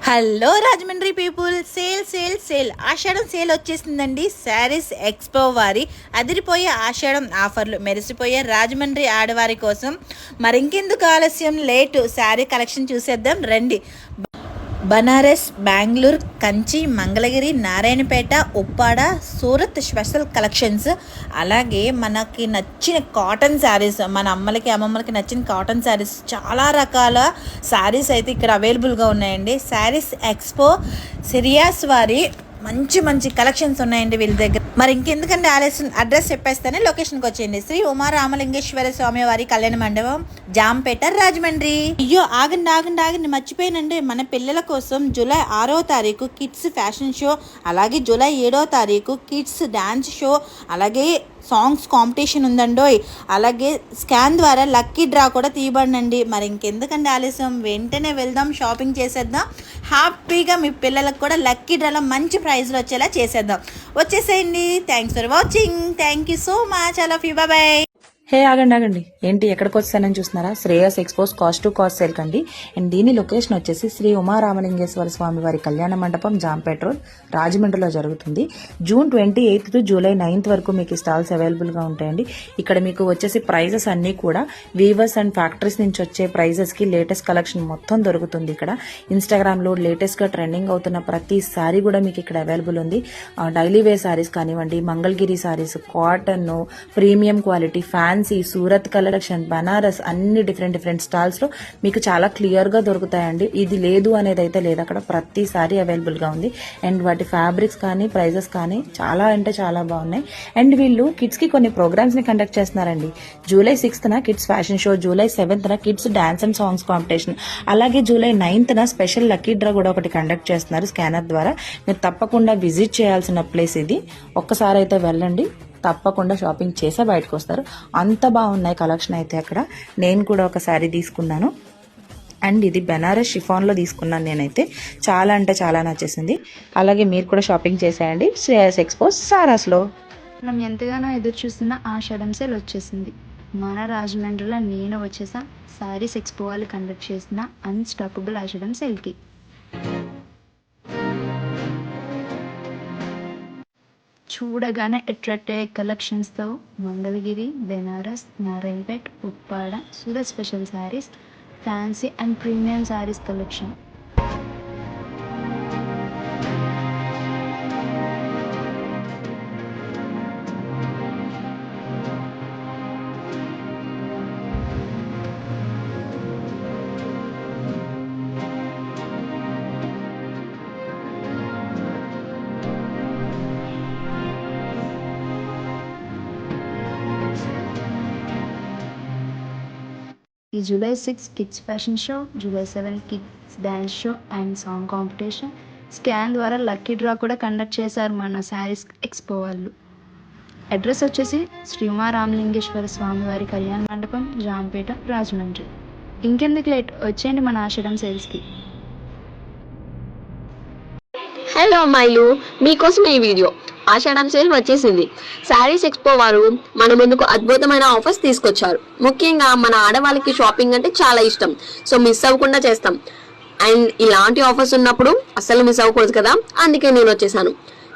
Hello Rajahmundry people, sale sale sale ఆషాఢం sale వచ్చేసిందండి. Sarees expo వారి అదిరిపోయే ఆషాఢం ఆఫర్లు మెరిసిపోయే రాజమండ్రి ఆడవారి కోసం. మరింకెందుకు ఆలస్యం, లేటు శారీ కలెక్షన్ చూసేద్దాం రండి. Banaras, Bengaluru, Kanchi, Mangalagiri, Narayanpet, Uppada, Surat special collections. అలాగే మనకి నచ్చిన కాటన్ శారీస్, మన అమ్మలకి అమ్మమ్మలకి నచ్చిన కాటన్ శారీస్, చాలా రకాల శారీస్ అయితే ఇక్కడ అవైలబుల్గా ఉన్నాయండి. శారీస్ ఎక్స్పో సిరియాస్ వారి మంచి మంచి కలెక్షన్స్ ఉన్నాయండి వీళ్ళ దగ్గర. మరి ఇంకెందుకంటే ఆలస్యం, అడ్రస్ చెప్పేస్తానే లొకేషన్కి వచ్చేయండి. శ్రీ ఉమా రామలింగేశ్వర స్వామి వారి కళ్యాణ మండపం, జాంపేట, రాజమండ్రి. అయ్యో ఆగండి మర్చిపోయానండి. మన పిల్లల కోసం జూలై 6వ తారీఖు కిడ్స్ ఫ్యాషన్ షో, అలాగే జూలై 7వ తారీఖు కిడ్స్ డాన్స్ షో, అలాగే సాంగ్స్ కాంపిటీషన్ ఉందండోయ్. అలాగే స్కాన్ ద్వారా లక్కీ డ్రా కూడా తీయబడినండి. మరి ఇంకెందుకంటే ఆలస్యం, వెంటనే వెళ్దాం, షాపింగ్ చేసేద్దాం. హ్యాపీగా మీ పిల్లలకు కూడా లక్కీ డ్రాలో మంచి ప్రైజ్లు వచ్చేలా చేసేద్దాం. వచ్చేసేయండి. Thanks for watching. Thank you so much. I love you. Bye bye. Hey ఆగండి ఏంటి ఎక్కడికి వస్తానని చూస్తున్నారా? Shreyas expos cost to cost sale కండి. అండ్ దీని లొకేషన్ వచ్చేసి శ్రీ ఉమా రామలింగేశ్వర స్వామి వారి కళ్యాణ మండపం, జాంపేట రోడ్, రాజమండ్రిలో జరుగుతుంది. జూన్ 28 టు జూలై 9 వరకు మీకు స్టాల్స్ అవైలబుల్ గా ఉంటాయండి. ఇక్కడ మీకు వచ్చేసి ప్రైజెస్ అన్ని కూడా వీవర్స్ అండ్ ఫ్యాక్టరీస్ నుంచి వచ్చే ప్రైజెస్ కి లేటెస్ట్ కలెక్షన్ మొత్తం దొరుకుతుంది. ఇక్కడ ఇన్స్టాగ్రామ్ లో లేటెస్ట్ గా ట్రెండింగ్ అవుతున్న ప్రతి సారీ కూడా మీకు ఇక్కడ అవైలబుల్ ఉంది. డైలీ వేర్ సారీస్ కానివ్వండి, Mangalagiri saris, cotton, premium quality, fancy, Surat collection, Banaras, అన్ని డిఫరెంట్ స్టాల్స్ లో మీకు చాలా క్లియర్ గా దొరుకుతాయండి. ఇది లేదు అనేది అయితే లేదు, అక్కడ ప్రతిసారి అవైలబుల్ గా ఉంది. అండ్ వాటి ఫ్యాబ్రిక్స్ కానీ ప్రైజెస్ కానీ చాలా అంటే చాలా బాగున్నాయి. అండ్ వీళ్ళు కిడ్స్ కి కొన్ని ప్రోగ్రామ్స్ ని కండక్ట్ చేస్తున్నారండి. July 6th kids fashion show, July 7th kids dance and songs competition, అలాగే July 9th special lucky draw కూడా ఒకటి కండక్ట్ చేస్తున్నారు స్కానర్ ద్వారా. మీరు తప్పకుండా విజిట్ చేయాల్సిన ప్లేస్ ఇది. ఒక్కసారి అయితే వెళ్ళండి, తప్పకుండా షాపింగ్ చేసే బయటకు వస్తారు. అంత బాగున్నాయి కలెక్షన్ అయితే అక్కడ. నేను కూడా ఒక శారీ తీసుకున్నాను. అండ్ ఇది బెనారస్ షిఫాన్లో తీసుకున్నాను నేనైతే. చాలా అంటే చాలా నచ్చేసింది. అలాగే మీరు కూడా షాపింగ్ చేసేయండి శ్రేయస్ ఎక్స్పోస్ సారాస్లో. మనం ఎంతగానో ఎదురు చూస్తున్న ఆషాఢం సేల్ వచ్చేసింది. మన రాజమండ్రిలో నేను వచ్చేసా శారీస్ ఎక్స్పో వాళ్ళు కండక్ట్ చేసిన అన్స్టాపబుల్ ఆషాఢం సేల్కి. చూడగానే అట్రాక్ట్ అయ్యే కలెక్షన్స్తో Mangalagiri, Banaras, Narayanpet, Uppada, Surat special sarees, fancy and premium sarees collection. ఈ July 6 kids fashion show, July 7 kids dance show and song competition, scan ద్వారా లక్కీ డ్రా కూడా కండక్ట్ చేశారు మన శారీస్ ఎక్స్పో వాళ్ళు. అడ్రస్ వచ్చేసి శ్రీ ఉమా రామలింగేశ్వర స్వామి వారి కళ్యాణ మండపం, జాంపేట, రాజమండ్రి. ఇంకెందుకు లేట్, వచ్చేయండి మన ఆషాఢం సేల్స్కి. హలో అమ్మాయిలు, మీకోసం ఈ వీడియో. ఆషాఢం సేల్ వచ్చేసింది. శారీస్ ఎక్స్పో వారు మన ముందుకు అద్భుతమైన ఆఫర్స్ తీసుకొచ్చారు. ముఖ్యంగా మన ఆడవాళ్ళకి షాపింగ్ అంటే చాలా ఇష్టం, సో మిస్ అవ్వకుండా చేస్తాం. అండ్ ఇలాంటి ఆఫర్స్ ఉన్నప్పుడు అస్సలు మిస్ అవ్వకూడదు కదా, అందుకే నేను వచ్చేసాను.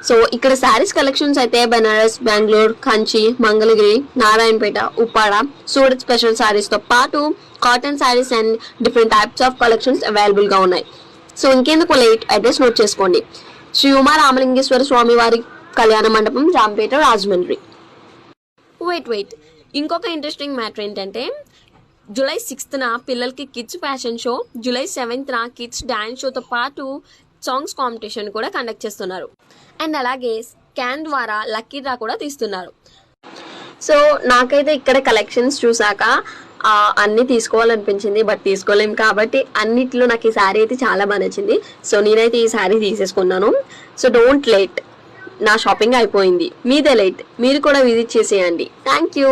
సో ఇక్కడ శారీస్ కలెక్షన్స్ అయితే బెనారస్, బెంగళూరు, కంచి, మంగళగిరి, నారాయణపేట, ఉప్పాడ, సూరత్ స్పెషల్ శారీస్ తో పాటు cotton saris and different types of collections available గా ఉన్నాయి. సో ఇంకెందుకు లేట్, అడ్రస్ నోట్ చేసుకోండి. శ్రీ ఉమా రామలింగేశ్వర స్వామి వారి కళ్యాణ మండపం, జాంపేట, రాజమండ్రి. వెయిట్ ఇంకొక ఇంట్రెస్టింగ్ మ్యాటర్ ఏంటంటే జూలై 6th పిల్లలకి kids fashion show, July 7th kids dance షోతో పాటు సాంగ్స్ కాంపిటీషన్ కూడా కండక్ట్ చేస్తున్నారు. అండ్ అలాగే స్కాన్ ద్వారా లక్కీ డ్రా కూడా తీస్తున్నారు. సో నాకైతే ఇక్కడ కలెక్షన్స్ చూసాక అన్ని తీసుకోవాలనిపించింది, బట్ తీసుకోలేం కాబట్టి అన్నిట్లో నాకు ఈ శారీ అయితే చాలా బాగా నచ్చింది. సో నేనైతే ఈ శారీ తీసేసుకున్నాను. సో డోంట్ లేట్, నా షాపింగ్ అయిపోయింది, మీదే లేట్. మీరు కూడా విజిట్ చేసేయండి. Thank you.